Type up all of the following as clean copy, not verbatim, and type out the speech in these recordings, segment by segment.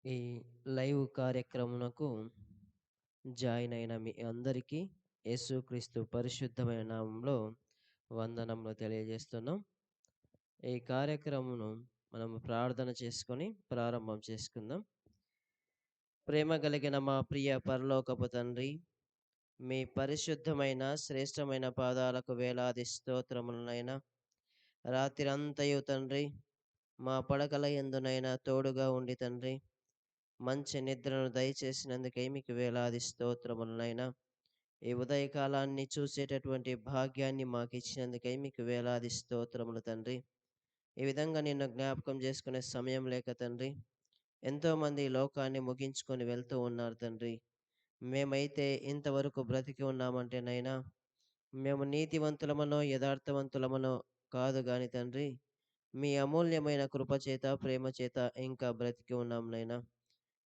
ఈ live కార్యక్రమునకు join అయిన మీ అందరికీ యేసుక్రీస్తు పరిశుద్ధమైన నామంలో వందనములు తెలియజేస్తున్నాం. ఈ కార్యక్రమమును మనము ప్రార్థన చేసుకొని ప్రారంభం చేసుకుందాం. ప్రేమ కలిగిన మా ప్రియ పరలోకపు తండ్రి, మీ పరిశుద్ధమైన శ్రేష్టమైన పాదాలకు వేలాది స్తోత్రములనైనా. రాత్రంతయు తండ్రి మా పడకల యందునైనా తోడుగా ఉండి తండ్రి మంచి నిద్రను దయచేసినందుకే మీకు వేలాది స్తోత్రములనైనా. ఈ ఉదయకాలాన్ని చూసేటటువంటి భాగ్యాన్ని మాకు ఇచ్చినందుకై మీకు వేలాది స్తోత్రములు తండ్రి. ఈ విధంగా నిన్ను జ్ఞాపకం చేసుకునే సమయం లేక తండ్రి ఎంతోమంది ఈ లోకాన్ని ముగించుకొని వెళ్తూ ఉన్నారు తండ్రి. మేమైతే ఇంతవరకు బ్రతికి ఉన్నామంటేనైనా మేము నీతివంతులమనో యథార్థవంతులమనో కాదు గాని తండ్రి, మీ అమూల్యమైన కృపచేత ప్రేమ చేత ఇంకా బ్రతికి ఉన్నాం నైనా.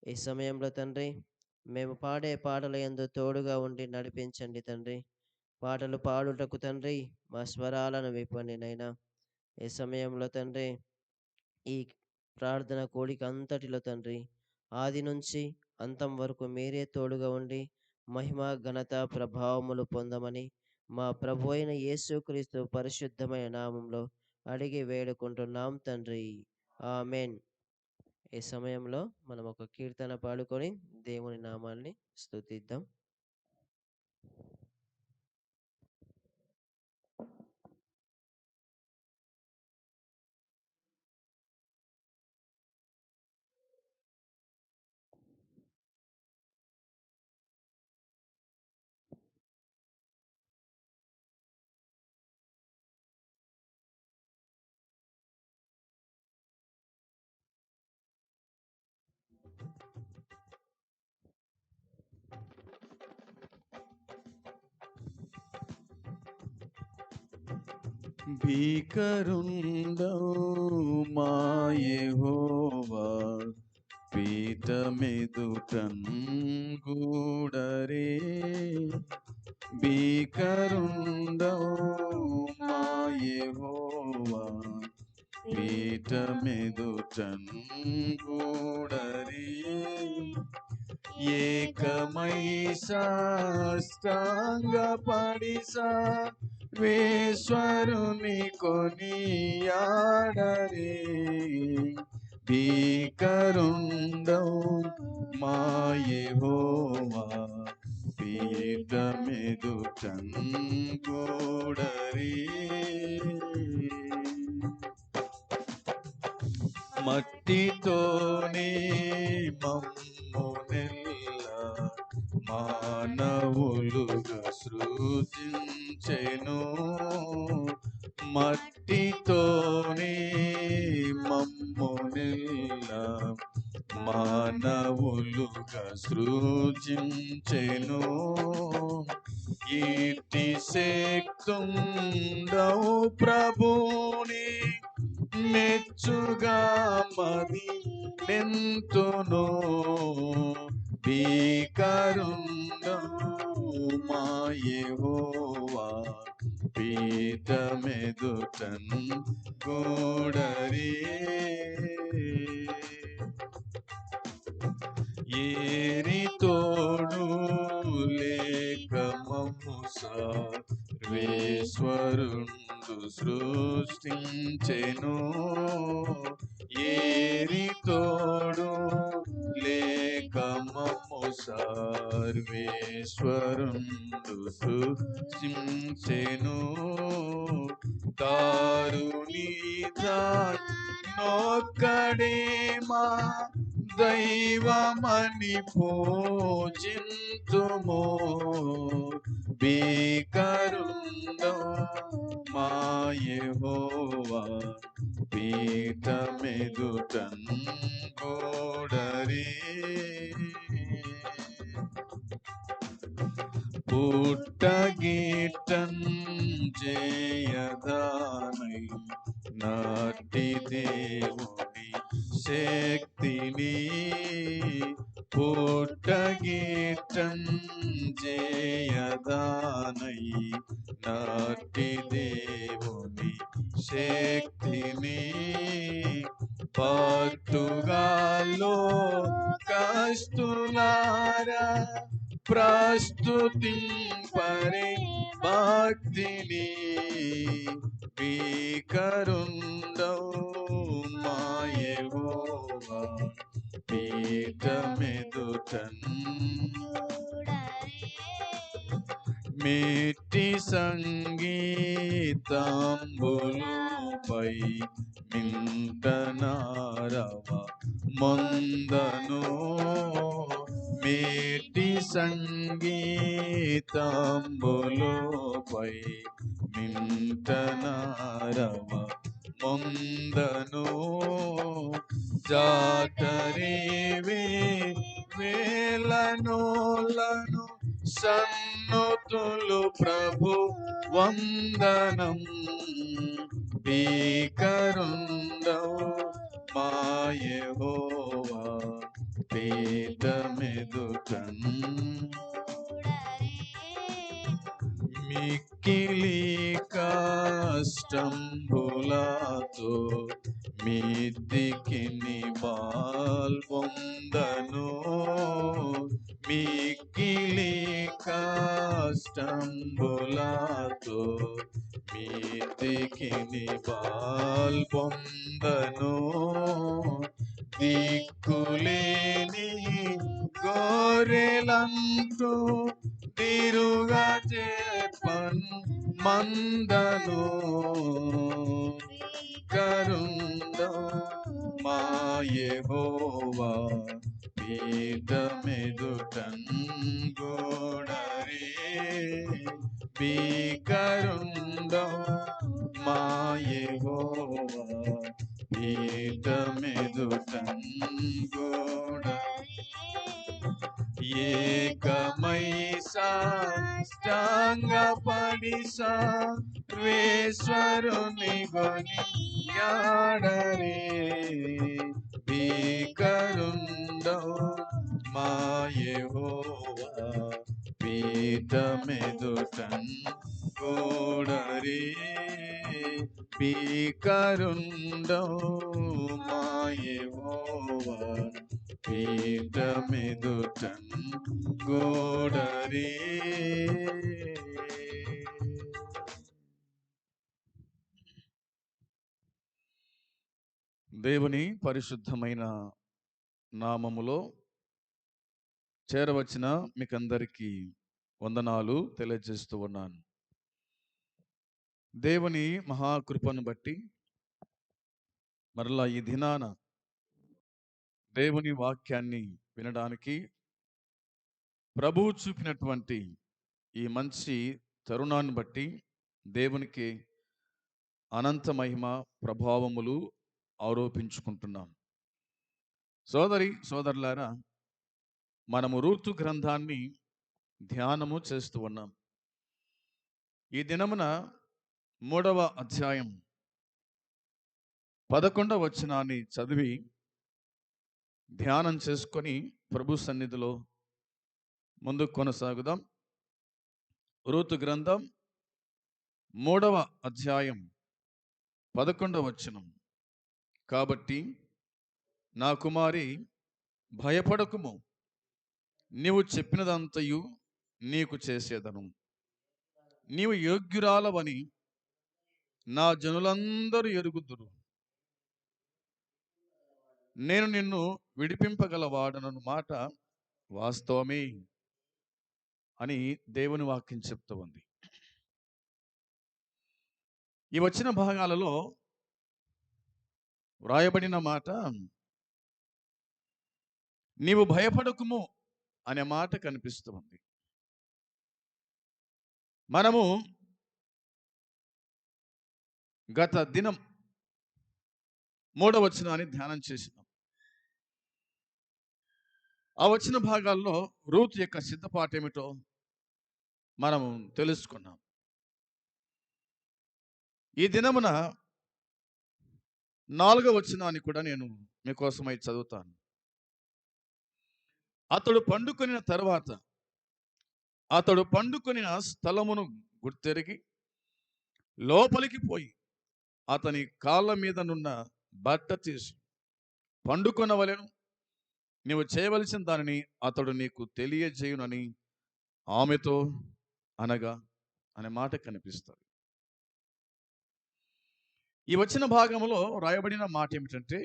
ఈ సమయంలో తండ్రి మేము పాడే పాటల యందు తోడుగా ఉండి నడిపించండి తండ్రి. పాటలు పాడుటకు తండ్రి మా స్వరాలను విప్పండి నైనా. ఈ సమయంలో తండ్రి ఈ ప్రార్థన కోడిక అంతటిలో తండ్రి ఆది నుంచి అంతం వరకు మీరే తోడుగా ఉండి మహిమ ఘనత ప్రభావములు పొందమని మా ప్రభు అయిన యేసుక్రీస్తు పరిశుద్ధమైన నామంలో అడిగి వేడుకుంటున్నాం తండ్రి. ఆమెన్. ఈ సమయంలో మనం ఒక కీర్తన పాడుకొని దేవుని నామాన్ని స్తుతిద్దాం. భీకరుండవు మా యెహోవా పీఠమెదుటన్ గూడరే. భీకరుండవు మా యెహోవా పీఠమెదుటన్ గూడరే. ఏకమై సాష్టాంగపడి సర్వేశ్వరుని కొనియాడరే. భీకరుండవు మా యెహోవా పీఠమెదుటన్ గూడరే. మట్టితోనే మమ్మునెల్లా మానవులుగా సృజించెను. మట్టితోనే మమ్మునెల్లా మానవులుగా సృజించెను. ఈటి శక్తుండవు ప్రభుని మెచ్చుగా మది నెంతును. భీకరుండవు మా యెహోవా పీఠమెదుటన్ గూడరే. ఏరి తోడు లేక మమ్ము సర్వేశ్వరుండు సృష్టించెను. ఏరి తోడు లేక మమ్ము సర్వేశ్వరుండు సృష్టించెను. దారుని నొక్కడే మా దైవమని పూజింతుము. భీకరుండవు మా యెహోవా పీఠమెదుటన్ గూడరే. పుట్టగిట్టన్ జయదానై నాటి దేవుని శక్తిని. పుట్టగిట్టన్ జయదానై నాటి దేవుని శక్తిని. పట్టుగాలో కస్తులారా ప్రస్తుతింపరే భక్తిని భీకరుండవు మా యెహోవా పీఠమెదుటన్ మెట్టి సంగీతంబులుపై మింటనారవ మందను మెట్టి సంగీతంబులుపై మింటనారవ మందను జాతరేవే వేలనోలను సన్నతులు ప్రభు వందనం భీకరుండవు మా యెహోవా పీఠమెదుటన్ మిక్కిలి కష్టంబులతో మిద్దికిని బాల్పొందను మిక్కిలి కష్టంబులతో మిద్దికిని బాల్పొందను దిక్కులేని గొర్రెలంటూ తిరుగా చేపన్ మందను కరుందో మా యెహోవా పీఠమెదుటన్ గోడరే భీకరుందో మా యెహోవా పీఠమెదుటన్ గోడరే ఏకమై సాష్టాంగపడి సర్వేశ్వరుని కొనియాడరే భీకరుండవు మా యెహోవా పీఠమెదుటన్ గోడరే భీకరుండవు మా యెహోవా పీఠమెదుటన్ గోడరే. దేవుని పరిశుద్ధమైన నామములో చేరవచ్చిన మీకందరికీ వందనాలు తెలియజేస్తూ ఉన్నాను. దేవుని మహాకృపను బట్టి మరలా ఈ దినాన దేవుని వాక్యాన్ని వినడానికి ప్రభువు చూపినటువంటి ఈ మంచి తరుణాన్ని బట్టి దేవునికి అనంత మహిమ ప్రభావములు ఆరోపించుకుంటున్నాం. సోదరి సోదరులారా, మనము రూతు గ్రంథాన్ని ధ్యానము చేస్తూ ఉన్నాం. ఈ దినమున 3వ అధ్యాయం 11వ వచనాన్ని చదివి ధ్యానం చేసుకొని ప్రభు సన్నిధిలో ముందుకు కొనసాగుదాం. రూతు గ్రంథం 3వ అధ్యాయం 11వ వచనం. కాబట్టి నా కుమారి భయపడకుము, నీవు చెప్పినదంతయు నీకు చేసేదను. నీవు యోగ్యురాలవని నా జనులందరూ ఎరుగుదురు. నేను నిన్ను విడిపింపగలవాడనను మాట వాస్తవమే అని దేవుని వాక్యం చెప్తూ ఉంది. ఈ వచ్చిన భాగాలలో వ్రాయబడిన మాట నీవు భయపడకుము అనే మాట కనిపిస్తూ ఉంది. మనము గత దినం 3వ వచనాన్ని ధ్యానం చేసినాం. ఆ వచ్చిన భాగాల్లో రూతు యొక్క సిద్ధపాటు ఏమిటో మనము తెలుసుకున్నాం. ఈ దినమున 4వ వచనాన్ని కూడా నేను మీకోసమై చదువుతాను. అతడు పండుకొనిన తర్వాత అతడు పండుకొనిన స్థలమును గుర్తెరిగి లోపలికి పోయి అతని కాళ్ళ మీద నున్న బట్ట తీసి పండుకొనవలెను. నీవు చేయవలసిన దానిని అతడు నీకు తెలియజేయునని ఆమెతో అనగా అనే మాట కనిపిస్తుంది. ఈ వచ్చిన భాగంలో రాయబడిన మాట ఏమిటంటే,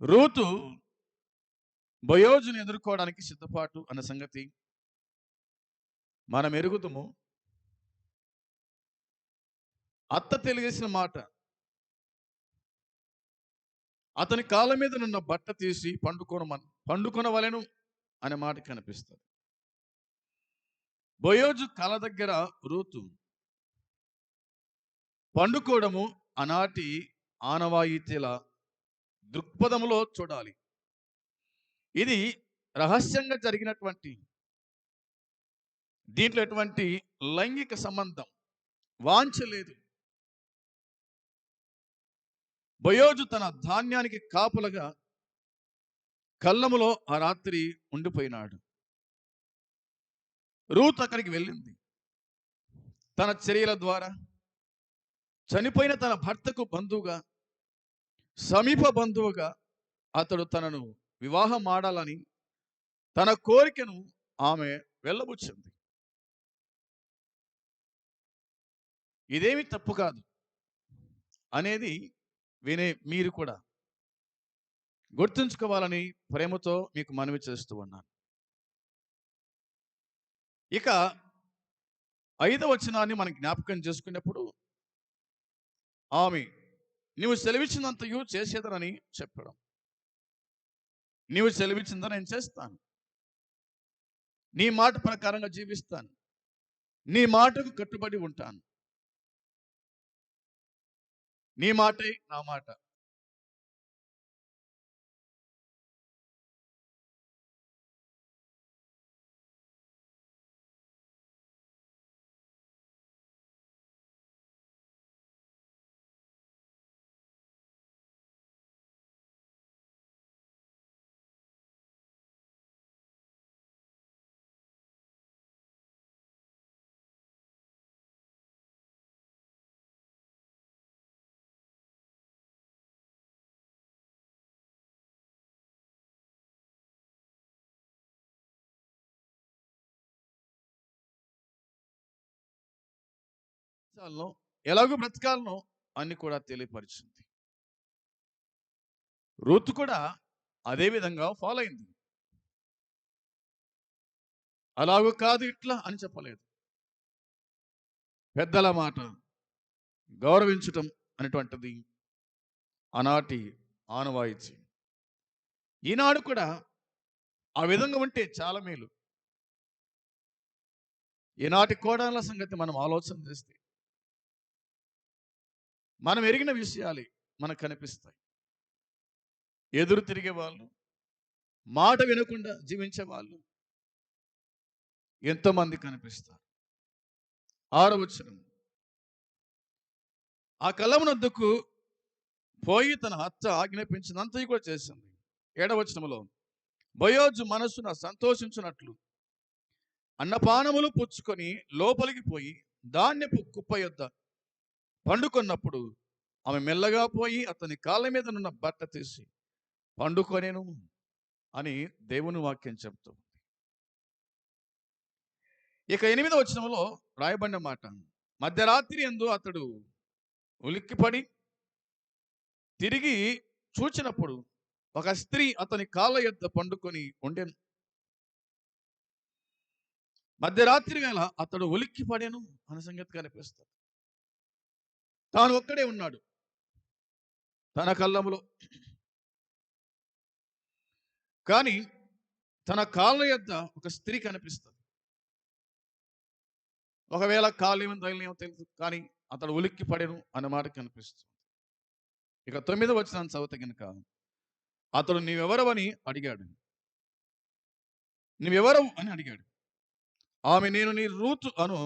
రూతు బోయోజును ఎదుర్కోవడానికి సిద్ధపాటు అన్న సంగతి మనం ఎరుగుతాము. అత్త తెలియజేసిన మాట, అతని కాళ్ళ మీద నున్న బట్ట తీసి పండుకొనవలెను అనే మాట కనిపిస్తుంది. బోయోజు కల దగ్గర రూతు పండుకోవడము ఆనాటి ఆనవాయితీల దృక్పథములో చూడాలి. ఇది రహస్యంగా జరిగినటువంటి, దీంట్లో ఎటువంటి లైంగిక సంబంధం వాంఛ లేదు. బోయోజు తన ధాన్యానికి కాపులగా కళ్ళములో ఆ రాత్రి ఉండిపోయినాడు. రూత్ అక్కడికి వెళ్ళింది. తన చర్యల ద్వారా చనిపోయిన తన భర్తకు బంధువుగా, సమీప బంధువుగా అతడు తనను వివాహం ఆడాలని తన కోరికను ఆమె వెళ్ళబుచ్చింది. ఇదేమి తప్పు కాదు అనేది వినే మీరు కూడా గుర్తుంచుకోవాలని ప్రేమతో మీకు మనవి చేస్తూ ఉన్నాను. ఇక 5వ వచనాన్ని మనం జ్ఞాపకం చేసుకున్నప్పుడు, ఆమె నీవు సెలవిచ్చినంతయు చేసేదనని చెప్పడం. నీవు సెలవిచ్చిందని నేను చేస్తాను, నీ మాట ప్రకారంగా జీవిస్తాను, నీ మాటకు కట్టుబడి ఉంటాను, నీ మాటే నా మాట. ఎలాగో బ్రతకాలనో అన్ని కూడా తెలియపరిచింది. రూతు కూడా అదే విధంగా ఫాలో అయింది. అలాగూ కాదు ఇట్లా అని చెప్పలేదు. పెద్దల మాట గౌరవించటం అనేటువంటిది ఆనాటి ఆనవాయితీ. ఈనాడు కూడా ఆ విధంగా ఉంటే చాలా మేలు. ఈనాటి కోడళ్ళ సంగతి మనం ఆలోచన చేస్తే మనం ఎరిగిన విషయాలే మనకు కనిపిస్తాయి. ఎదురు తిరిగే వాళ్ళు, మాట వినకుండా జీవించే వాళ్ళు ఎంతోమంది కనిపిస్తారు. 6వ వచనం, ఆ కలమునొద్దకు పోయి తన అత్త ఆజ్ఞాపించినంతయు కూడా చేసింది. 7వ వచనములో, బోయోజు మనస్సున సంతోషించున్నట్లు అన్నపానములు పుచ్చుకొని లోపలికి పోయి ధాన్యపు కుప్ప యొద్ద పండుకొన్నప్పుడు ఆమె మెల్లగా పోయి అతని కాళ్ళ మీద నున్న బట్ట తీసి పండుకొనేను అని దేవుని వాక్యం చెప్తుంది. ఇక 8వ వచనంలో రాయబడిన మాట, మధ్యరాత్రి యందు అతడు ఉలిక్కిపడి తిరిగి చూచినప్పుడు ఒక స్త్రీ అతని కాళ్ళ యొద్ద పండుకొని ఉండెను. మధ్యరాత్రి వేళ అతడు ఉలిక్కి పడేను అన్న సంగతి కనిపిస్తుంది. తాను ఒక్కడే ఉన్నాడు తన కళ్ళములో, కానీ తన కాళ్ళ యొద్ద ఒక స్త్రీ కనిపిస్తుంది. ఒకవేళ కాలేమో ధైర్యం తెలుసు, కానీ అతడు ఉలిక్కి పడేను అన్న మాట కనిపిస్తుంది. ఇక 9వ వచనాన్ని చదివితే కనుక, అతడు నీవెవరవని అడిగాడు. నీవెవరవు అని అడిగాడు. ఆమె నేను నీ రూతు అను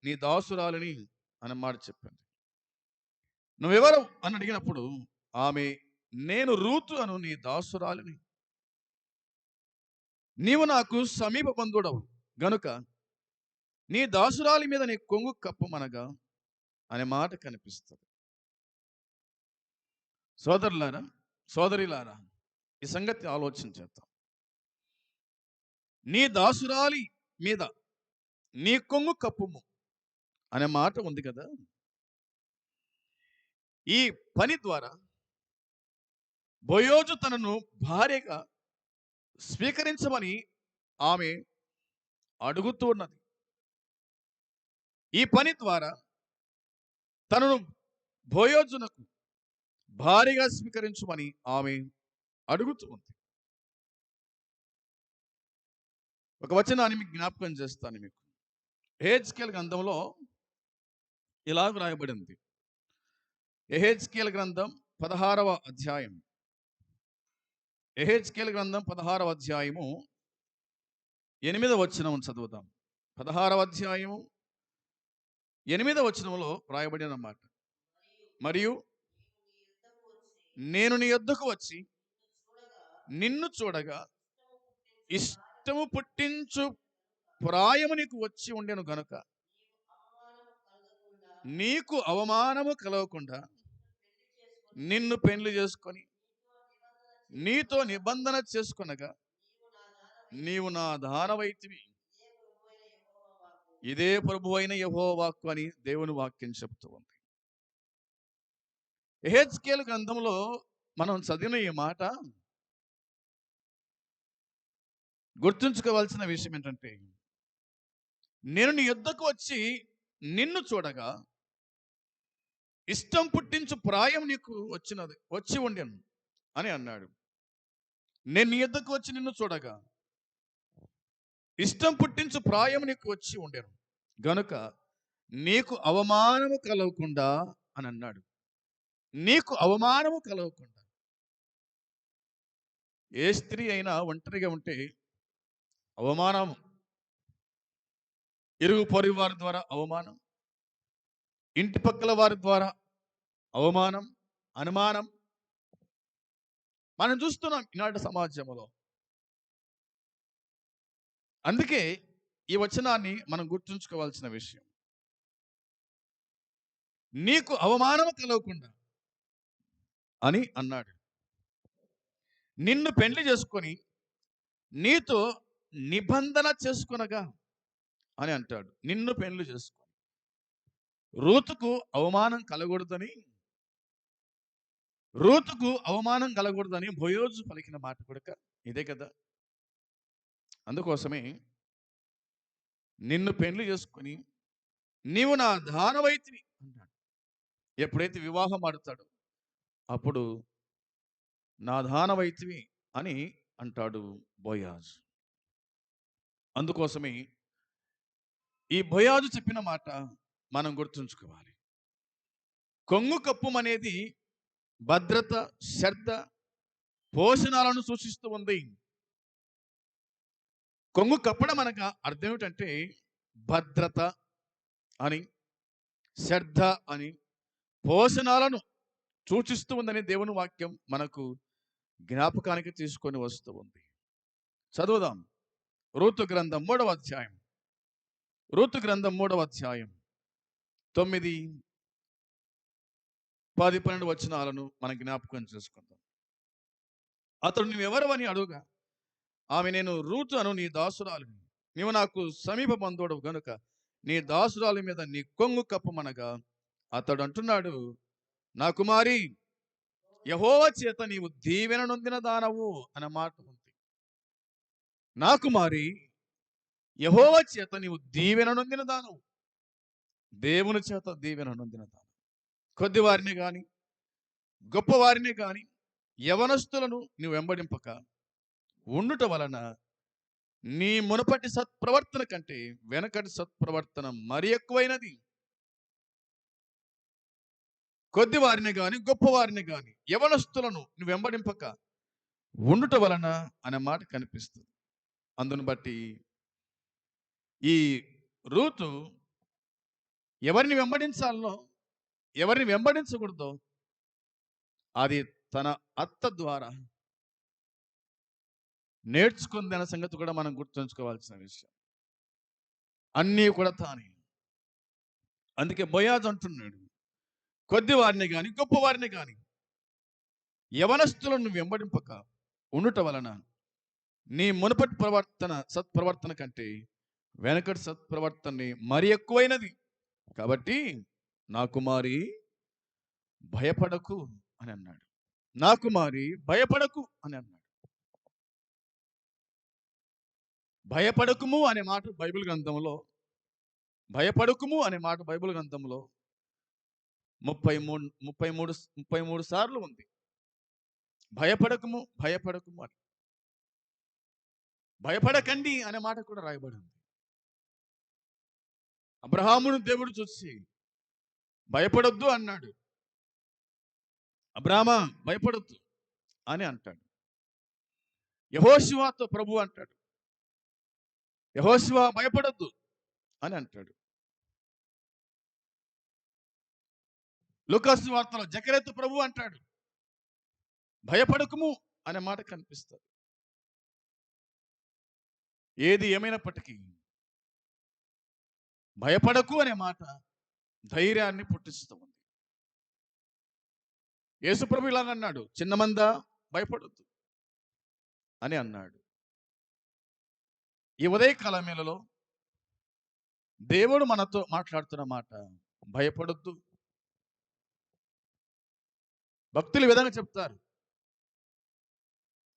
నీ దాసురాలిని అన్నమాట చెప్పింది. నువ్వెవరు అని అడిగినప్పుడు ఆమె నేను రూతు అను నీ దాసురాలిని, నీవు నాకు సమీప బంధుడవు గనుక నీ దాసురాలి మీద నీ కొంగు కప్పమనగా అనే మాట కనిపిస్తుంది. సోదరులారా, సోదరిలారా, ఈ సంగతి ఆలోచన చేద్దాం. నీ దాసురాలి మీద నీ కొంగు కప్పుము అనే మాట ఉంది కదా. ఈ పని ద్వారా బోయోజు తనను భార్యగా స్వీకరించమని ఆమె అడుగుతూ ఉన్నది. ఈ పని ద్వారా తనను బోయోజునకు భార్యగా స్వీకరించమని ఆమె అడుగుతూ ఉంది. ఒక వచనాన్ని మీకు జ్ఞాపకం చేస్తాను. మీకు యెహెజ్కేలు గ్రంథంలో ఇలాగ రాయబడింది. యెహెజ్కేలు గ్రంథం 16వ అధ్యాయం. యెహెజ్కేలు గ్రంథం 16వ అధ్యాయము 8వ వచనం చదువుదాం. 16వ అధ్యాయము 8వ వచనంలో రాయబడిన మాట. మరియు నేను నీ యొద్దకు వచ్చి నిన్ను చూడగా ఇష్టము పుట్టించు ప్రాయము నీకు వచ్చి ఉండెను గనుక నీకు అవమానము కలగకుండా నిన్ను పెండ్లి చేసుకొని నీతో నిబంధన చేసుకొనగా నీవు నా దానవైతివి. ఇదే ప్రభువైన యెహోవా వాక్కు అని దేవుని వాక్యం చెప్తూ ఉంది. యెహెజ్కేలు గ్రంథంలో మనం చదివిన ఈ మాట గుర్తుంచుకోవాల్సిన విషయం ఏంటంటే, నేను నీ యొద్దకు వచ్చి నిన్ను చూడగా ఇష్టం పుట్టించు ప్రాయం నీకు వచ్చి ఉండెను అని అన్నాడు. నేను నీ యొద్దకు వచ్చి నిన్ను చూడగా ఇష్టం పుట్టించు ప్రాయం నీకు వచ్చి ఉండెను గనుక నీకు అవమానము కలగకుండా అని అన్నాడు. నీకు అవమానము కలగకుండా. ఏ స్త్రీ అయినా ఒంటరిగా ఉంటే అవమానం, ఇరుగు పొరుగు వారి ద్వారా అవమానం, ఇంటి పక్కల వారి ద్వారా అవమానం, అనుమానం మనం చూస్తున్నాం ఈనాటి సమాజంలో. అందుకే ఈ వచనాన్ని మనం గుర్తుంచుకోవాల్సిన విషయం. నీకు అవమానం కలగకుండా అని అన్నాడు. నిన్ను పెండ్లి చేసుకొని నీతో నిబంధన చేసుకొనగా అని అంటాడు. నిన్ను పెండ్లి చేసుకొని రూతుకు అవమానం కలగకూడదని బోయోజు పలికిన మాట కూడా ఇదే కదా. అందుకోసమే నిన్ను పెండ్లి చేసుకొని నీవు నా దానవైతివి అన్నాడు. ఎప్పుడైతే వివాహం ఆడుతాడో అప్పుడు నా దానవైతివి అని అంటాడు బోయాజు. అందుకోసమే ఈ బోయాజు చెప్పిన మాట మనం గుర్తుంచుకోవాలి. కొంగు కప్పం అనేది భద్రత, శ్రద్ధ, పోషణాలను సూచిస్తూ ఉంది. కొంగు కప్పడం అనగా అర్థం ఏమిటంటే భద్రత అని, శ్రద్ధ అని, పోషణాలను సూచిస్తూ ఉందని దేవుని వాక్యం మనకు జ్ఞాపకానికి తీసుకొని వస్తూ ఉంది. చదువుదాం. రూతు గ్రంథం 3వ అధ్యాయం. రూతు గ్రంథం 3వ అధ్యాయం 9, 10, 12 వచనాలను మనం జ్ఞాపకం చేసుకుందాం. అతడు నువ్వెవరు అని అడుగుగా ఆమె, నేను రూతు అను నీ దాసురాలిని. నీవు నాకు సమీప బంధువుడు గనుక నీ దాసురాలి మీద నీ కొంగు కప్పమనగా అతడు అంటున్నాడు, నా కుమారి, యెహోవా చేత నీవు దీవెన నొందిన దానవు అన్న మాట ఉంది. నా కుమారి, యెహోవా చేత నీవు దీవెన నొందిన దానవు. దేవుని చేత దీవెన నొందిన దానవు. కొద్దివారిని గాని గొప్పవారిని గాని యవనస్తులను నువ్వు వెంబడింపక ఉండుట వలన నీ మునుపటి సత్ప్రవర్తన కంటే వెనకటి సత్ప్రవర్తన మరి ఎక్కువైనది. కొద్దివారిని గాని గొప్పవారిని గాని యవనస్తులను నువ్వు వెంబడింపక ఉండుట వలన అనే మాట కనిపిస్తుంది. అందును బట్టి ఈ రూతు ఎవరిని వెంబడించాలనో ఎవరిని వెంబడించకూడదో అది తన అత్త ద్వారా నేర్చుకుందన్న సంగతి కూడా మనం గుర్తుంచుకోవాల్సిన విషయం. అన్నీ కూడా తానే. అందుకే బోయాజు అంటున్నాడు, కొద్దివారిని కానీ గొప్పవారిని కానీ యవనస్తులను వెంబడింపక ఉండుట వలన నీ మునుపటి సత్ప్రవర్తన కంటే వెనకటి సత్ప్రవర్తన మరి ఎక్కువైనది. కాబట్టి నా కుమారి భయపడకు అని అన్నాడు. నా కుమారి భయపడకు అని అన్నాడు. భయపడకుము అనే మాట బైబిల్ గ్రంథంలో, భయపడకుము అనే మాట బైబిల్ గ్రంథంలో 33 సార్లు ఉంది. భయపడకుము భయపడకుము అని. భయపడకండి అనే మాట కూడా రాయబడి ఉంది. అబ్రహామును దేవుడు చూసి భయపడొద్దు అన్నాడు. అబ్రామా భయపడొద్దు అని అంటాడు. యెహోషువతో ప్రభు అంటాడు, యెహోషువ భయపడొద్దు అని అంటాడు. లూకాసు వార్తలో జకరియతో ప్రభు అంటాడు, భయపడకుము అనే మాట కనిపిస్తుంది. ఏది ఏమైనప్పటికీ భయపడకు అనే మాట ధైర్యాన్ని పుట్టిస్తూ ఉంది. యేసుప్రభు ఇలాగ అన్నాడు, చిన్నమంద భయపడొద్దు అని అన్నాడు. ఈ ఉదయకాల మేళలో దేవుడు మనతో మాట్లాడుతున్న మాట భయపడొద్దు. భక్తులు ఈ విధంగా చెప్తారు,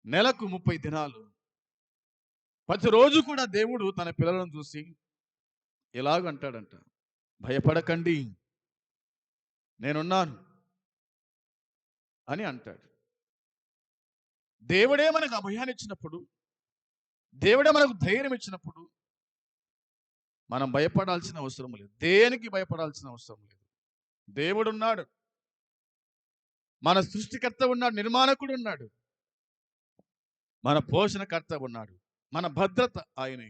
నెలకు 30 దినాలు ప్రతిరోజు కూడా దేవుడు తన పిల్లలను చూసి ఇలాగంటాడంట, భయపడకండి నేనున్నాను అని అంటాడు. దేవుడే మనకు అభయాన్ని ఇచ్చినప్పుడు, దేవుడే మనకు ధైర్యం ఇచ్చినప్పుడు మనం భయపడాల్సిన అవసరం లేదు. దేనికి భయపడాల్సిన అవసరం లేదు. దేవుడు ఉన్నాడు, మన సృష్టికర్త ఉన్నాడు, నిర్మాణకుడు ఉన్నాడు, మన పోషణకర్త ఉన్నాడు, మన భద్రత ఆయనే,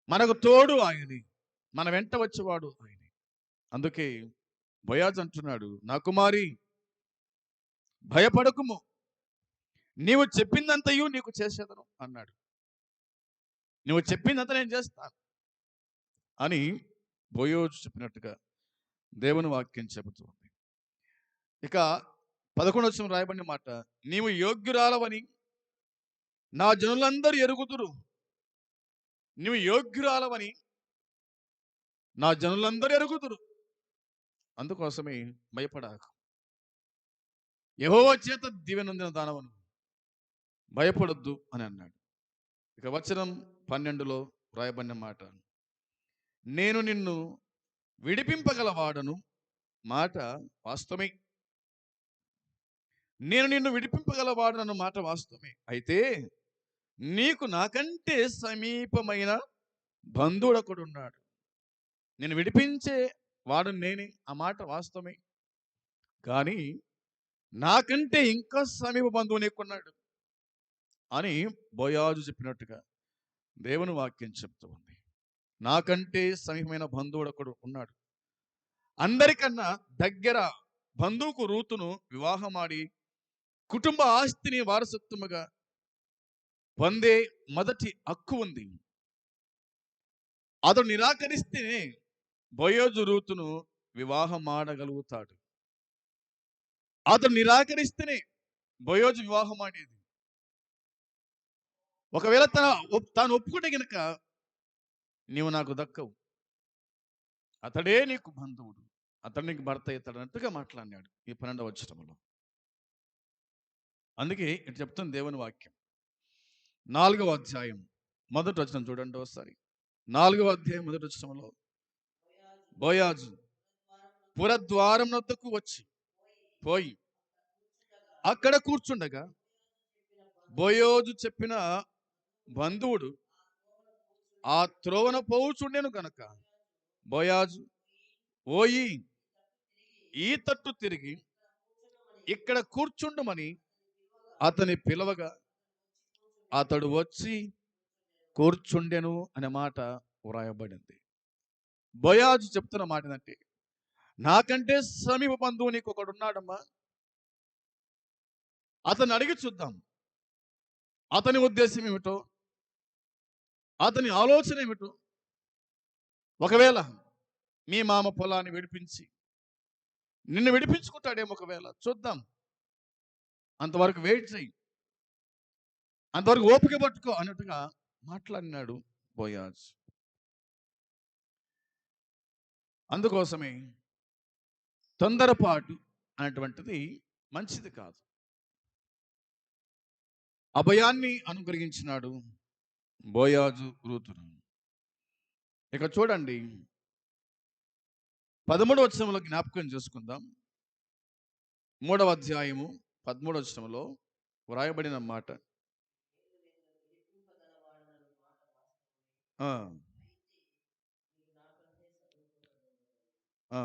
మనకు తోడు ఆయనే, మన వెంట వచ్చేవాడు ఆయనే. అందుకే బోయాజు అంటున్నాడు, నా కుమారి భయపడకుము, నీవు చెప్పిందంతయు నీకు చేసేదను అన్నాడు. నువ్వు చెప్పిందంత నేను చేస్తాను అని బోయోజు చెప్పినట్టుగా దేవుని వాక్యం చెబుతుంది. ఇక 11వ వచనం రాయబడిన మాట, నీవు యోగ్యురాలవని నా జనులందరూ ఎరుగుదురు. నీవు యోగ్యురాలవని నా జనులందరూ ఎరుగుదురు. అందుకోసమే భయపడాకు. యెహోవా చేత దీవెనొందిన దానవును భయపడొద్దు అని అన్నాడు. ఇక వచనం 12లో రాయబడిన మాట, నేను నిన్ను విడిపింపగలవాడను. మాట వాస్తవమే. నేను నిన్ను విడిపింపగలవాడను మాట వాస్తవమే. అయితే నీకు నాకంటే సమీపమైన బంధువుడొకడు ఉన్నాడు. నేను విడిపించే వాడు నేనే, ఆ మాట వాస్తవమే. కానీ నాకంటే ఇంకా సమీప బంధువు నీకున్నాడు అని బోయాజు చెప్పినట్టుగా దేవుని వాక్యం చెప్తూ ఉంది. నాకంటే సమీపమైన బంధువుడు ఒకడు ఉన్నాడు. అందరికన్నా దగ్గర బంధువుకు రూతును వివాహమాడి కుటుంబ ఆస్తిని వారసత్వముగా పొందే మొదటి హక్కు ఉంది. అతడు నిరాకరిస్తేనే బోయోజు రూతును వివాహం ఆడగలుగుతాడు. అతడు నిరాకరిస్తేనే బోయోజు వివాహం ఆడేది. ఒకవేళ తాను ఒప్పుకుంటే గనక నీవు నాకు దక్కవు, అతడే నీకు బంధువుడు, అతడు నీకు భర్త అవుతాడు అన్నట్టుగా మాట్లాడినాడు ఈ 12వ వచనంలో. అందుకే ఇటు చెప్తుంది దేవుని వాక్యం. 4వ అధ్యాయం మొదటి వచనం చూడండి ఒకసారి. 4వ అధ్యాయం మొదటి వచనంలో, బోయాజు పురద్వారం వద్దకు వచ్చి పోయి అక్కడ కూర్చుండగా బోయోజు చెప్పిన బంధువుడు ఆ త్రోవన పోవుచుండెను గనక బోయాజు, ఓయి ఈ తట్టు తిరిగి ఇక్కడ కూర్చుండమని అతని పిలవగా అతడు వచ్చి కూర్చుండెను అనే మాట వ్రాయబడింది. బోయాజు చెప్తున్న మాట ఏంటంటే, నాకంటే సమీప బంధువు నీకు ఒకడు ఉన్నాడమ్మా, అతన్ని అడిగి చూద్దాం, అతని ఉద్దేశం ఏమిటో, అతని ఆలోచన ఏమిటో. ఒకవేళ మీ మామ పొలాన్ని విడిపించి నిన్ను విడిపించుకుంటాడేమో, ఒకవేళ చూద్దాం అంతవరకు వెయిట్ చెయ్యి, అంతవరకు ఓపిక పట్టుకో అన్నట్టుగా మాట్లాడినాడు బోయాజ్. అందుకోసమే తొందరపాటు అనేటువంటిది మంచిది కాదు. అభయాన్ని అనుగ్రహించినాడు బోయాజు రూతును. ఇక చూడండి 13వ వచనంలో జ్ఞాపకం చేసుకుందాం. 3వ అధ్యాయము 13వ వచనంలో వ్రాయబడిన మాట. ఆ, ఆ.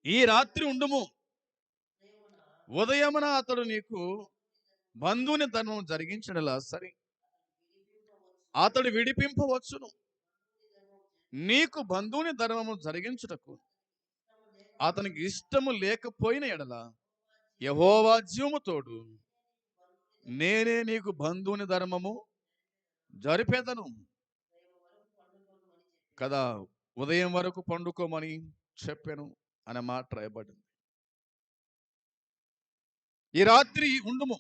ఈ రాత్రి ఉండుము, ఉదయమున అతడు నీకు బంధువుని ధర్మం జరిగించడలా సరే, అతడు విడిపింపవచ్చును. నీకు బంధువుని ధర్మము జరిగించుటకు అతనికి ఇష్టము లేకపోయిన ఎడల యెహోవా జీవము తోడు నేనే నీకు బంధువుని ధర్మము జరిపేదను కదా. ఉదయం వరకు పండుకోమని చెప్పాను అనే మాట రాయబడింది. ఈ రాత్రి ఉండుము,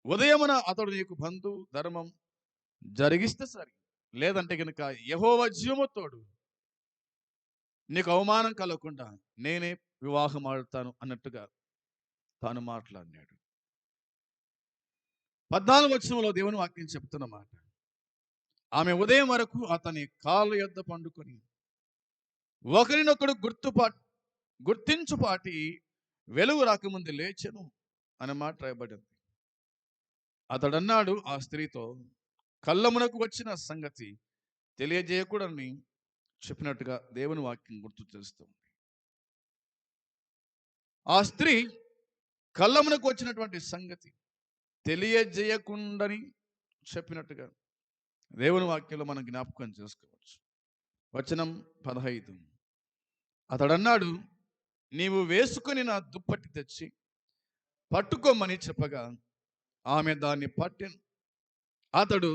ఉదయమున అతడు నీకు బంధు ధర్మం జరిగిస్తే సరి, లేదంటే కనుక యెహోవా జీవము తోడు నీకు అవమానం కలగకుండా నేనే వివాహం ఆడుతాను అన్నట్టుగా తాను మాట్లాడినాడు. 14వ వచనంలో దేవుని వాక్యం చెప్తున్న మాట. ఆమె ఉదయం వరకు అతని కాళ్ళ యొద్ద పండుకొని ఒకరినొకడు గుర్తించుపాటి వెలుగు రాకముందు లేచెను అనే మాట రాయబడింది. అతడన్నాడు ఆ స్త్రీతో, కళ్ళమునకు వచ్చిన సంగతి తెలియజేయకూడని చెప్పినట్టుగా దేవుని వాక్యం గుర్తు చేస్తుంది. ఆ స్త్రీ కళ్ళమునకు వచ్చినటువంటి సంగతి తెలియజేయకుండాని చెప్పినట్టుగా దేవుని వాక్యంలో మనం జ్ఞాపకం చేసుకోవచ్చు. వచనం 15. అతడన్నాడు, నీవు వేసుకొని నా దుప్పటి తెచ్చి పట్టుకోమని చెప్పగా ఆమె దాన్ని పట్టెను. అతడు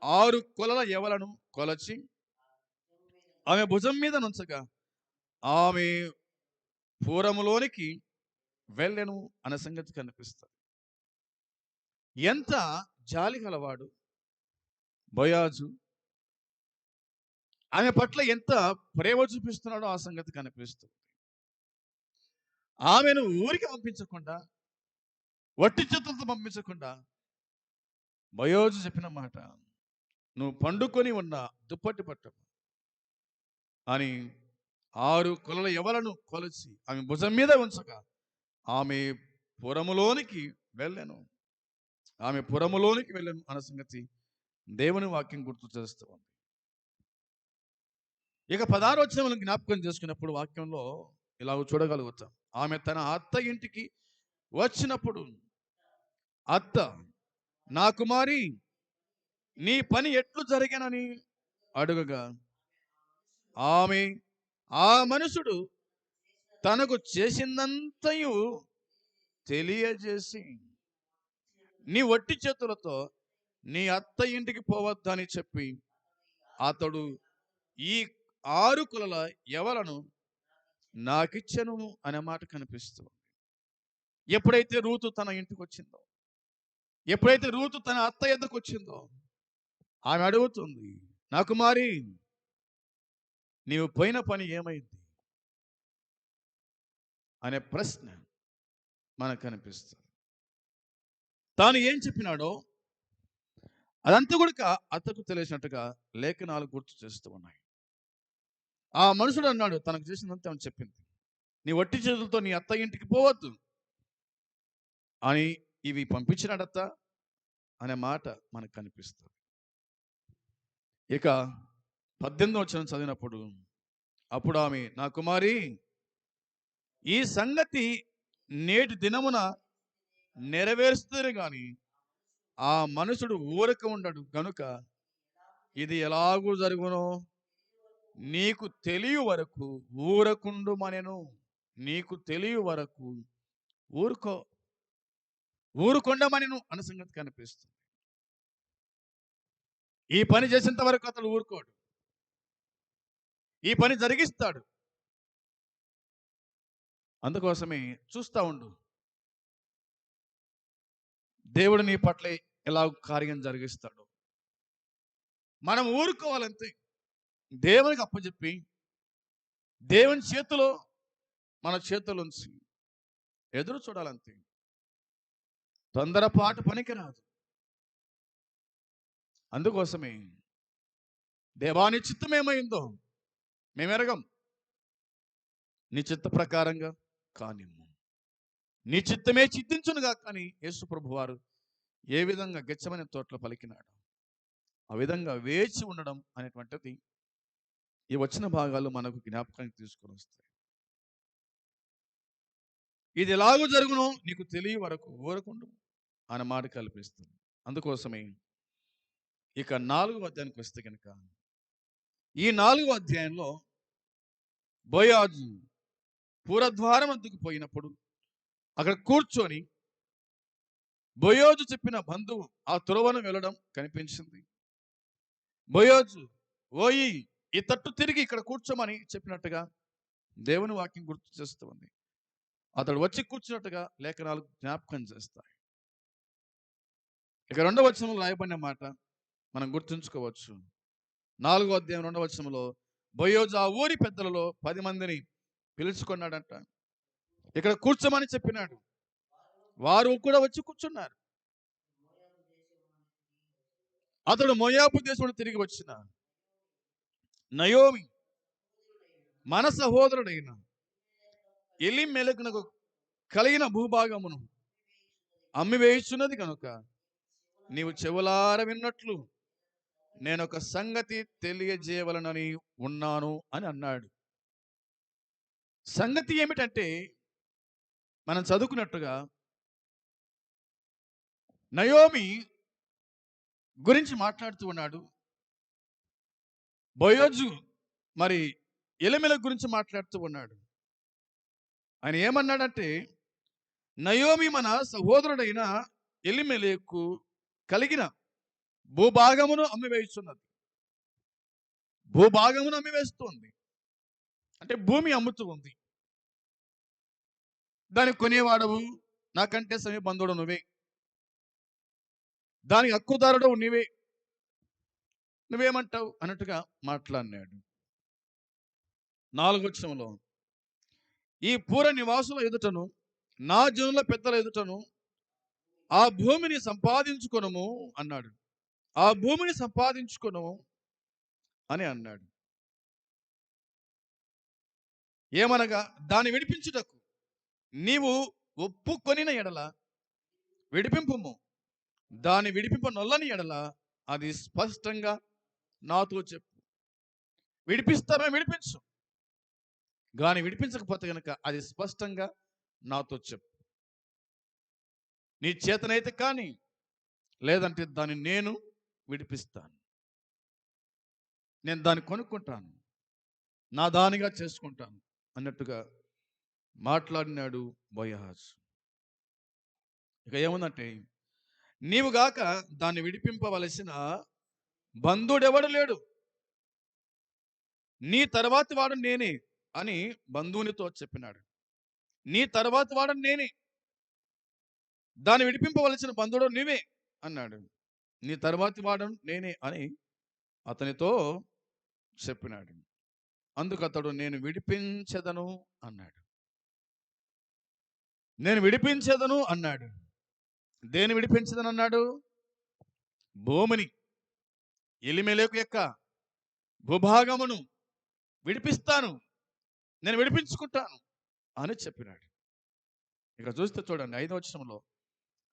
6 కొలల యవలను కొలచి ఆమె భుజం మీద నుంచగా ఆమె పూరములోనికి వెళ్ళెను అనే సంగతి కనిపిస్తుంది. ఎంత జాలి గలవాడు బోయాజు, ఆమె పట్ల ఎంత ప్రేమ చూపిస్తున్నాడో ఆ సంగతి కనిపిస్తుంది. ఆమెను ఊరికి పంపించకుండా, వట్టి చేతులతో పంపించకుండా బోయాజు చెప్పిన మాట, నువ్వు పండుకొని ఉన్న దుప్పటి పట్టు అని 6 కొలల యవలను కొలిచి ఆమె భుజం మీద ఉంచగా ఆమె పురములోనికి వెళ్ళాను, ఆమె పురములోనికి వెళ్ళాను అన్న సంగతి దేవుని వాక్యం గుర్తు చేస్తూ ఉంది. ఇక 16వ వచనం జ్ఞాపకం చేసుకున్నప్పుడు వాక్యంలో ఇలా చూడగలుగుతాం. ఆమె తన అత్త ఇంటికి వచ్చినప్పుడు అత్త, నా కుమారి, నీ పని ఎట్లు జరిగానని అడుగగా ఆమె ఆ మనుషుడు తనకు చేసిందంతయు తెలియజేసి, నీ వట్టి చేతులతో నీ అత్త ఇంటికి పోవద్దని చెప్పి అతడు ఈ 6 కొలల యవలను నాకిచ్చెను అనే మాట కనిపిస్తుంది. ఎప్పుడైతే రూతు తన ఇంటికి వచ్చిందో, ఎప్పుడైతే రూతు తన అత్త ఎద్దకు వచ్చిందో, ఆమె అడుగుతుంది, నా కుమారి, నీవు పోయిన పని ఏమైంది అనే ప్రశ్న మనకు కనిపిస్తుంది. తాను ఏం చెప్పినాడో అదంతా కూడా అత్తకు తెలిసినట్టుగా లేఖనాలు గుర్తు చేస్తూ ఉన్నాయి. ఆ మనుషుడు అన్నాడు, తనకు చేసినంత అని చెప్పింది, నీ వట్టి చేతులతో నీ అత్త ఇంటికి పోవద్దు అని ఇవి పంపించినాడత్త అనే మాట మనకు కనిపిస్తుంది. ఇక 18వ వచనం చదివినప్పుడు అప్పుడు ఆమె, నా కుమారి, ఈ సంగతి నేటి దినమున నెరవేరుస్తుంది గాని ఆ మనుషుడు ఊరక ఉండడు గనుక ఇది ఎలాగూ జరుగునో నీకు తెలియ వరకు ఊరకుండుమనెను. నీకు తెలియ వరకు ఊరుకొండమనెను అన్న సంగతి కనిపిస్తుంది. ఈ పని చేసేంత వరకు అతడు ఊరుకోడు, ఈ పని జరిగిస్తాడు. అందుకోసమే చూస్తూ ఉండు, దేవుడు నీ పట్ల ఎలా కార్యం జరిగిస్తాడు. మనం ఊరుకోవాలంతే. దేవునికి అప్పచెప్పి దేవుని చేతిలో మన చేతులుంచి ఎదురు చూడాలంతే. తొందరపాటు పనికిరాదు. అందుకోసమే దేవాని చిత్తం ఏమైందో మేమెరగం. నీ చిత్త ప్రకారంగా కానిమ్ము. నీ చిత్తమే చిత్తించునుగా కానీ యేసు ప్రభువారు ఏ విధంగా గెత్సేమనే తోటలో పలికినాడు, ఆ విధంగా వేచి ఉండడం అనేటువంటిది ఈ వచ్చిన భాగాలు మనకు జ్ఞాపకానికి తీసుకొని వస్తాయి. ఇది ఎలాగో జరుగునో నీకు తెలియ వరకు ఊరకుండు అనే మాట కల్పిస్తుంది. అందుకోసమే ఇక 4వ అధ్యాయానికి వస్తే కనుక, ఈ 4వ అధ్యాయంలో బోయాజు పూరద్వారం వద్దకు పోయినప్పుడు అక్కడ కూర్చొని బోయోజు చెప్పిన బంధువు ఆ త్రోవను వెళ్ళడం కనిపించింది. బోయోజు, ఓయి ఈ తట్టు తిరిగి ఇక్కడ కూర్చోమని చెప్పినట్టుగా దేవుని వాక్యం గుర్తు చేస్తూ ఉంది. అతడు వచ్చి కూర్చున్నట్టుగా లేఖనాలు జ్ఞాపకం చేస్తాయి. ఇక 2వ వచనంలో రాయబడిన మాట మనం గుర్తుంచుకోవచ్చు. 4వ అధ్యాయం 2వ వచనంలో బోయోజు ఆ ఊరి పెద్దలలో 10 మందిని పిలుచుకున్నాడంట. ఇక్కడ కూర్చోమని చెప్పినాడు. వారు కూడా వచ్చి కూర్చున్నారు. అతడు మోయాబు దేశం తిరిగి వచ్చిన నయోమి మన సహోదరుడైన ఎలీమెలెకునకు కలిగిన భూభాగమును అమ్మివేయుచున్నది కనుక నీవు చెవులార విన్నట్లు నేను ఒక సంగతి తెలియజేయవలనని ఉన్నాను అని అన్నాడు. సంగతి ఏమిటంటే, మనం చదువుకున్నట్టుగా నయోమి గురించి మాట్లాడుతూ ఉన్నాడు. బోయోజు మరి ఎలీమెలెకు గురించి మాట్లాడుతూ ఉన్నాడు. ఆయన ఏమన్నాడంటే, నయోమి మన సహోదరుడైన ఎలీమెలెకు కలిగిన భూభాగమును అమ్మివేస్తున్నది. భూభాగమును అమ్మివేస్తుంది అంటే భూమి అమ్ముతూ ఉంది. దాన్ని కొనేవాడవు నాకంటే సమీపంధుడు నువ్వే, దానికి హక్కుదారుడు నీవే, నువ్వేమంటావు అన్నట్టుగా మాట్లాడినాడు. 4వ వచనంలో ఈ పూర నివాసుల ఎదుటను నా జనుల పెద్దల ఎదుటను ఆ భూమిని సంపాదించుకొనుము అన్నాడు. ఆ భూమిని సంపాదించుకొనుము అని అన్నాడు. ఏమనగా దాన్ని విడిపించుటకు నీవు ఒప్పుకొనిన ఎడల విడిపింపుము, దాన్ని విడిపింప నొల్లని ఎడల అది స్పష్టంగా నాతో చెప్పు. విడిపిస్తామే విడిపించు, కానీ విడిపించకపోతే కనుక అది స్పష్టంగా నాతో చెప్పు. నీ చేతనైతే కానీ, లేదంటే దాన్ని నేను విడిపిస్తాను, నేను దాన్ని కొనుక్కుంటాను, నా దానిగా చేసుకుంటాను అన్నట్టుగా మాట్లాడినాడు బోయహాజు. ఇక ఏముందంటే, నీవు గాక దాన్ని విడిపింపవలసిన బంధుడెవడు లేడు, నీ తర్వాతి వాడు నేనే అని బంధువునితో చెప్పినాడు. నీ తర్వాతి వాడు నేనే, దాన్ని విడిపింపవలసిన బంధుడు నీవే అన్నాడు. నీ తర్వాతి వాడు నేనే అని అతనితో చెప్పినాడు. అందుకు అతడు నేను విడిపించదను అన్నాడు. నేను విడిపించదను అన్నాడు. దేని విడిపించదను అన్నాడు? భూమిని, ఎలీమెలెకు యొక్క భూభాగమును విడిపిస్తాను, నేను విడిపించుకుంటాను అని చెప్పినాడు. ఇక చూస్తే చూడండి 5వ వచనంలో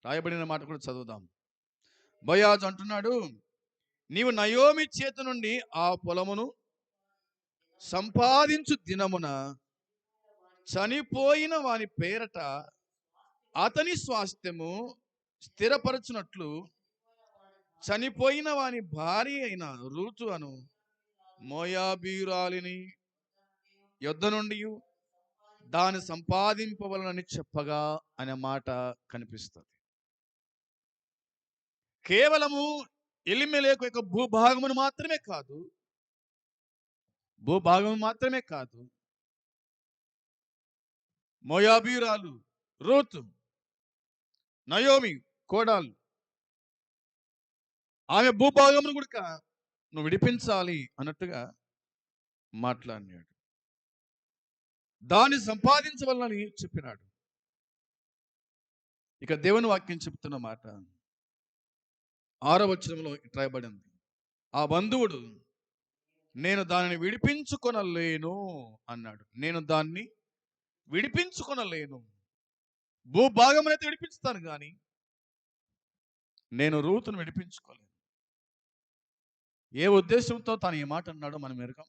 రాయబడిన మాట కూడా చదువుదాం. బోయాజు అంటున్నాడు, నీవు నయోమి చేతి నుండి ఆ పొలమును సంపాదించు దినమున చనిపోయిన వాని పేరట అతని స్వాస్థ్యము స్థిరపరచునట్లు చనిపోయిన వాని భార్య అయిన రూతు అను మోయాబీయురాలిని యొద్ద నుండి దాన్ని సంపాదింపవలనని చెప్పగా అనే మాట కనిపిస్తుంది. కేవలము ఎలీమెలెకు యొక్క భూభాగమును మాత్రమే కాదు, మోయాబీయురాలు రూతు, నయోమి కోడాలు ఆమె భూభాగమును కూడా నువ్వు విడిపించాలి అన్నట్టుగా మాట్లాడినాడు. దాన్ని సంపాదించవలనని చెప్పినాడు. ఇక దేవుని వాక్యం చెప్తున్న మాట 6వ వచనంలో ఇట్లా రాయబడింది. ఆ బంధువుడు నేను దానిని విడిపించుకొనలేను అన్నాడు. నేను దాన్ని విడిపించుకొనలేను. భూభాగమునైతే విడిపిస్తాను కానీ నేను రూతును విడిపించుకోలేను. ఏ ఉద్దేశంతో తాను ఈ మాట అన్నాడో మనం ఎరగం.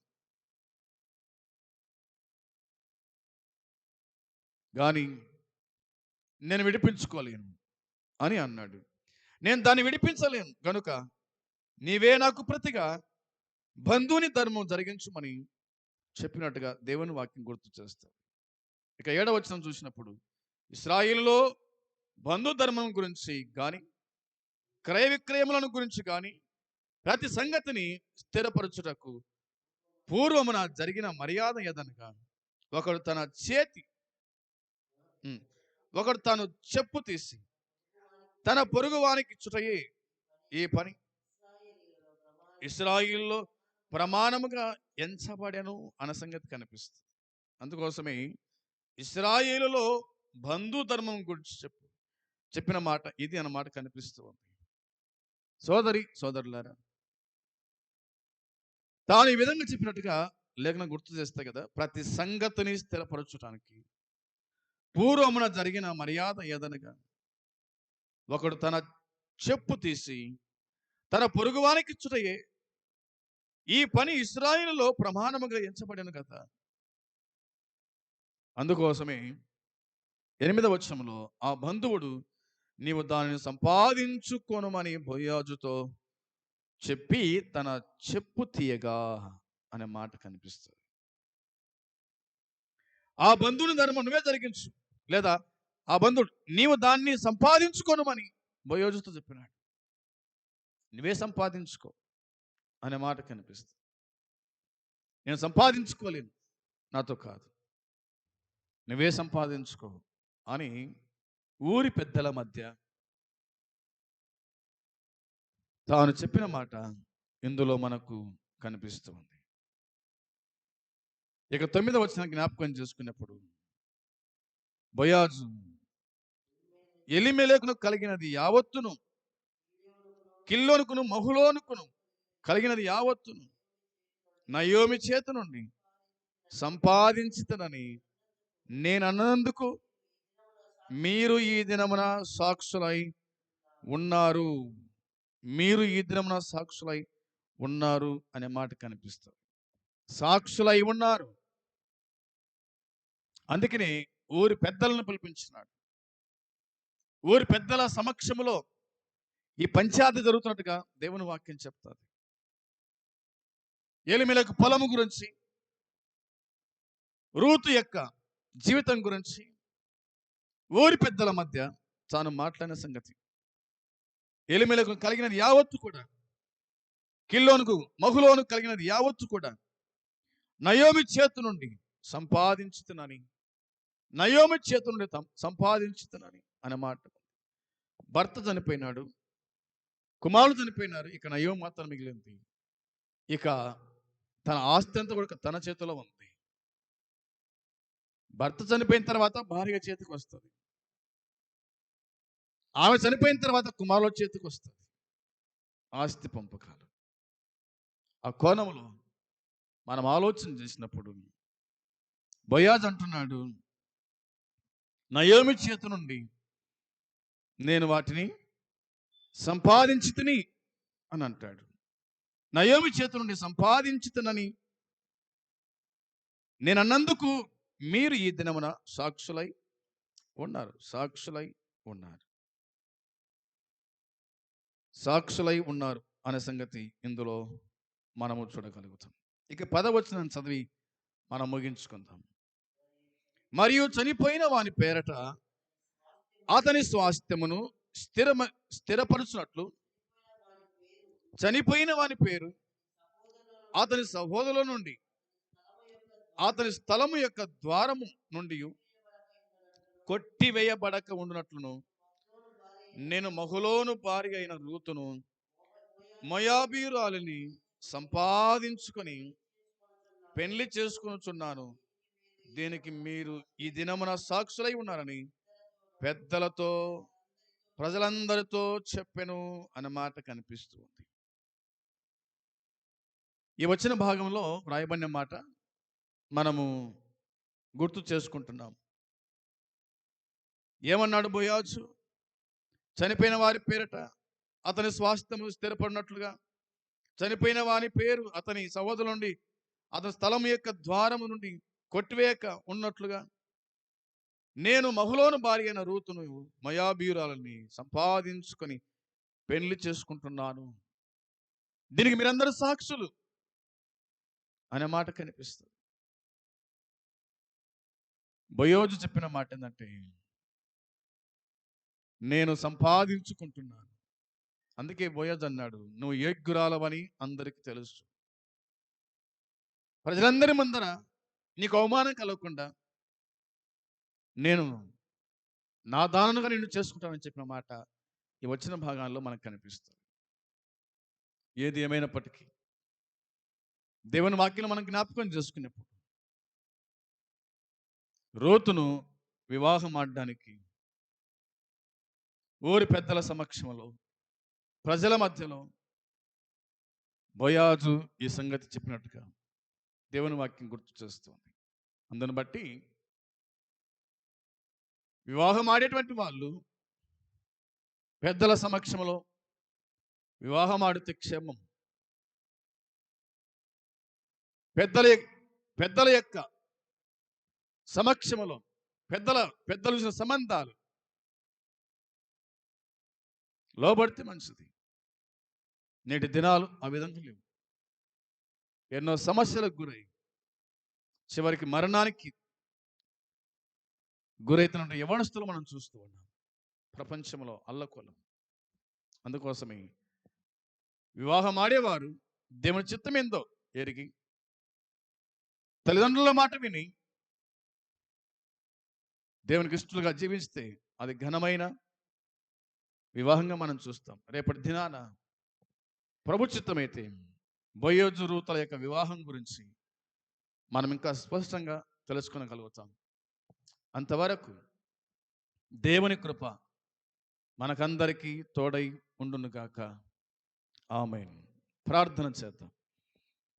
కానీ నేను విడిపించుకోలేను అని అన్నాడు. నేను దాన్ని విడిపించలేను గనుక నీవే నాకు ప్రతిగా బంధువుని ధర్మం జరిగించుమని చెప్పినట్టుగా దేవుని వాక్యం గుర్తు చేస్తారు. ఇక 7వ వచనం చూసినప్పుడు ఇశ్రాయేలులో బంధు ధర్మం గురించి కానీ క్రయ విక్రయములను గురించి కానీ ప్రతి సంగతిని స్థిరపరచుటకు పూర్వమున జరిగిన మర్యాద ఏదనగా ఒకడు తన చేతి ఉమ్, ఒకడు తాను చెప్పు తీసి తన పొరుగు వానికి చుటయే ఈ పని ఇశ్రాయిల్లో ప్రమాణముగా ఎంచబడెను అన్న సంగతి కనిపిస్తుంది. అందుకోసమే ఇశ్రాయేలులో బంధు ధర్మం గురించి చెప్పిన మాట ఇది అన్నమాట కనిపిస్తూ ఉంది. సోదరులారా, తాను ఈ విధంగా చెప్పినట్టుగా లేఖనం గుర్తు చేస్తే కదా, ప్రతి సంగతిని స్థిరపరచడానికి పూర్వమున జరిగిన మర్యాద ఏదనగా ఒకడు తన చెప్పు తీసి తన పొరుగువానికి చుటయే ఈ పని ఇశ్రాయేలులో ప్రమాణముగా ఎంచబడిన కదా. అందుకోసమే 8వ వచనంలో ఆ బంధువుడు నీవు దానిని సంపాదించుకొనుమని బోయాజుతో చెప్పి తన చెప్పు తీయగా అనే మాట కనిపిస్తుంది. ఆ బంధువుని ధర్మం నువ్వే జరిగించు, లేదా ఆ బంధువుడు నీవు దాన్ని సంపాదించుకొనుమని బోయాజుతో చెప్పినాడు. నువ్వే సంపాదించుకో అనే మాట కనిపిస్తుంది. నేను సంపాదించుకోలేను, నాతో కాదు, నువ్వే సంపాదించుకో అని ఊరి పెద్దల మధ్య తాను చెప్పిన మాట ఇందులో మనకు కనిపిస్తుంది. ఇక 9వ వచనం జ్ఞాపకం చేసుకున్నప్పుడు బోయాజు ఎలీమెలెకును కలిగినది యావత్తును, కిల్లోనుకును మహులోనుకును కలిగినది యావత్తును నయోమి చేత నుండి సంపాదించుతనని నేను అన్నందుకు మీరు ఈ దినమున సాక్షులై ఉన్నారు. మీరు ఈ దినమున సాక్షులై ఉన్నారు అనే మాట కనిపిస్తుంది. సాక్షులై ఉన్నారు. అందుకని ఊరి పెద్దలను పిలిపించినాడు. ఊరి పెద్దల సమక్షములో ఈ పంచాయతీ జరుగుతున్నట్టుగా దేవుని వాక్యం చెప్తాది. ఎలీమెలెకు పొలము గురించి, రూతు యొక్క జీవితం గురించి ఊరి పెద్దల మధ్య తాను మాట్లాడిన సంగతి. ఎలీమెలెకు కలిగినది యావత్తు కూడా, కిల్లోనుకు మహులోను కలిగినది యావత్తు కూడా నయోమి చేతు నుండి సంపాదించుతునని, నయోమి చేతు నుండి సంపాదించుతునని అనే మాట. భర్త చనిపోయినాడు, కుమారుడు చనిపోయినారు, ఇక నయోమి మాత్రం మిగిలింది. ఇక తన ఆస్తి అంతా కూడా తన చేతిలో ఉంది. భర్త చనిపోయిన తర్వాత భార్య చేతికి వస్తుంది, ఆమె చనిపోయిన తర్వాత కుమారుల చేతికి వస్తుంది ఆస్తి పంపకాలు. ఆ కోణంలో మనం ఆలోచన చేసినప్పుడు బోయాజు అంటున్నాడు, నయోమి చేతి నుండి నేను వాటిని సంపాదించితిని అని అంటాడు. నయోమి చేతి నుండి సంపాదించితనని నేను అన్నందుకు మీరు ఈ దినమున సాక్షులై ఉన్నారు. సాక్షులై ఉన్నారు, సాక్షులై ఉన్నారు అనే సంగతి ఇందులో మనము చూడగలుగుతాం. ఇక 10వ వచనం చదివి మనం ముగించుకుందాం. మరియు చనిపోయిన వాని పేరట అతని స్వాస్థ్యమును స్థిరపరచునట్లు చనిపోయిన వాని పేరు అతని సహోదరుల నుండి అతని స్థలము యొక్క ద్వారము నుండి కొట్టివేయబడక ఉండునట్లును నేను మహులోను భార్య అయిన రూతును మొయాబీయురాలిని సంపాదించుకొని పెళ్లి చేసుకొనుచున్నాను. దీనికి మీరు ఈ దినమున సాక్షులై ఉన్నారని పెద్దలతో ప్రజలందరితో చెప్పెను అన్నమాట కనిపిస్తూ ఉంది. ఈ వచ్చిన భాగంలో వ్రాయబడిన మాట మనము గుర్తు చేసుకుంటున్నాం. ఏమన్నాడు బోయాజు? చనిపోయిన వారి పేరట అతని స్వాస్థ్యము స్థిరపడినట్లుగా, చనిపోయిన వాని పేరు అతని సహోదరుల నుండి అతని స్థలం యొక్క ద్వారము నుండి కొట్టివేయక ఉన్నట్లుగా, నేను మహులోను భార్య అయిన రూతును మయాబీయురాలని సంపాదించుకొని పెళ్లి చేసుకుంటున్నాను. దీనికి మీరందరూ సాక్షులు అనే మాట కనిపిస్తుంది. బోయోజు చెప్పిన మాట ఏంటంటే, నేను సంపాదించుకుంటున్నాను. అందుకే బోయోజు అన్నాడు, నువ్వు యోగ్యురాలవని అందరికీ తెలుసు. ప్రజలందరి ముందర నీకు అవమానం కలగకుండా నేను నా దాననుగా నిన్ను చేసుకుంటానని చెప్పిన మాట ఈ వచ్చిన భాగాల్లో మనకు కనిపిస్తుంది. ఏది ఏమైనప్పటికీ దేవుని వాక్యం మనం జ్ఞాపకం చేసుకునేప్పుడు రూతును వివాహం ఆడడానికి ఊరి పెద్దల సమక్షంలో ప్రజల మధ్యలో బోయాజు ఈ సంగతి చెప్పినట్టుగా దేవుని వాక్యం గుర్తు చేస్తుంది. అందుని బట్టి వివాహం ఆడేటువంటి వాళ్ళు పెద్దల సమక్షంలో వివాహం ఆడితే క్షేమం. పెద్దల యొక్క సమక్షంలో పెద్దలు చూసిన సంబంధాలు లోబడితే మంచిది. నేటి దినాలు ఆ విధంగా లేవు. ఎన్నో సమస్యలకు గురై చివరికి మరణానికి గురైతున్న యవనస్తులు మనం చూస్తూ ఉన్నాం ప్రపంచంలో అల్లకొలం. అందుకోసమే వివాహం ఆడేవారు దేవుని చిత్తం ఏందో ఎరిగి తల్లిదండ్రుల మాట విని దేవునికి ఇష్టలుగా జీవిస్తే అది ఘనమైన వివాహంగా మనం చూస్తాం. రేపటి దినాన ప్రభు చిత్తమైతే బోయోజు రూతుల యొక్క వివాహం గురించి మనం ఇంకా స్పష్టంగా తెలుసుకోగలుగుతాం. అంతవరకు దేవుని కృప మనకందరికీ తోడై ఉండునుగాక. ఆమేన్. ప్రార్థన చేద్దాం.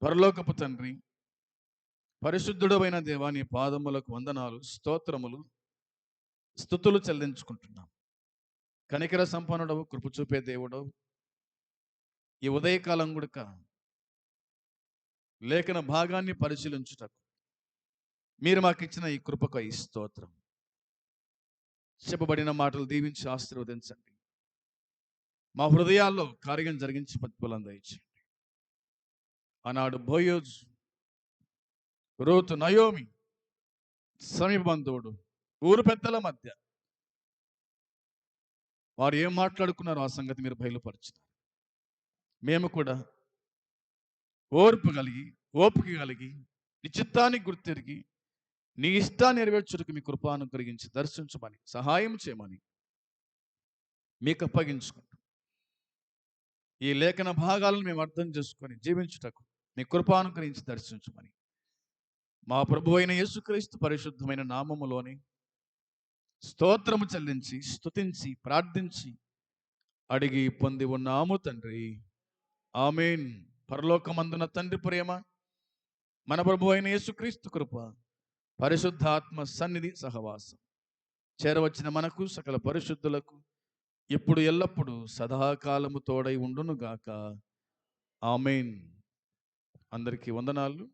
పరలోకపు తండ్రి, పరిశుద్ధుడైన దేవా, నీ పాదములకు వందనాలు, స్తోత్రములు, స్తుతులు చెల్లించుకుంటున్నాం. కనికర సంపన్నుడవు, కృప చూపే దేవుడవు, ఈ ఉదయకాలం గుడక లేఖన భాగాన్ని పరిశీలించుటకు మీరు మాకు ఇచ్చిన ఈ కృపకు ఈ స్తోత్రం. చెప్పబడిన మాటలు దీవించి ఆశీర్వదించండి. మా హృదయాల్లో కార్యం జరిగించి ప్రతిఫలం దయచేయండి. ఆనాడు బోయోజు, రూతు, నయోమి సమీప బంధువుడు, ఊరు పెద్దల మధ్య వారు ఏం మాట్లాడుకున్నారో ఆ సంగతి మీరు బయలుపరిచినారు. మేము కూడా ఓపిక కలిగి నీ చిత్తానికి గుర్తెరిగి నీ ఇష్టాన్ని నెరవేర్చుటకు మీ కృపను కలిగించి దర్శించమని, సహాయం చేయమని మీకు అప్పగించుకుంటాం. ఈ లేఖన భాగాలను మేము అర్థం చేసుకొని జీవించుటకు నీ కృపను కలిగించి దర్శించమని మా ప్రభు అయిన యేసుక్రీస్తు పరిశుద్ధమైన నామములోని స్తోత్రము చెల్లించి స్తుతించి ప్రార్థించి అడిగి పొంది ఉన్నాము తండ్రి. ఆమేన్. పరలోకమందున తండ్రి ప్రేమ, మన ప్రభు అయిన యేసుక్రీస్తు కృప, పరిశుద్ధాత్మ సన్నిధి సహవాసం చేరవచ్చిన మనకు సకల పరిశుద్ధులకు ఇప్పుడు ఎల్లప్పుడూ సదాకాలము తోడై ఉండునుగాక. ఆమేన్. అందరికీ వందనాలు.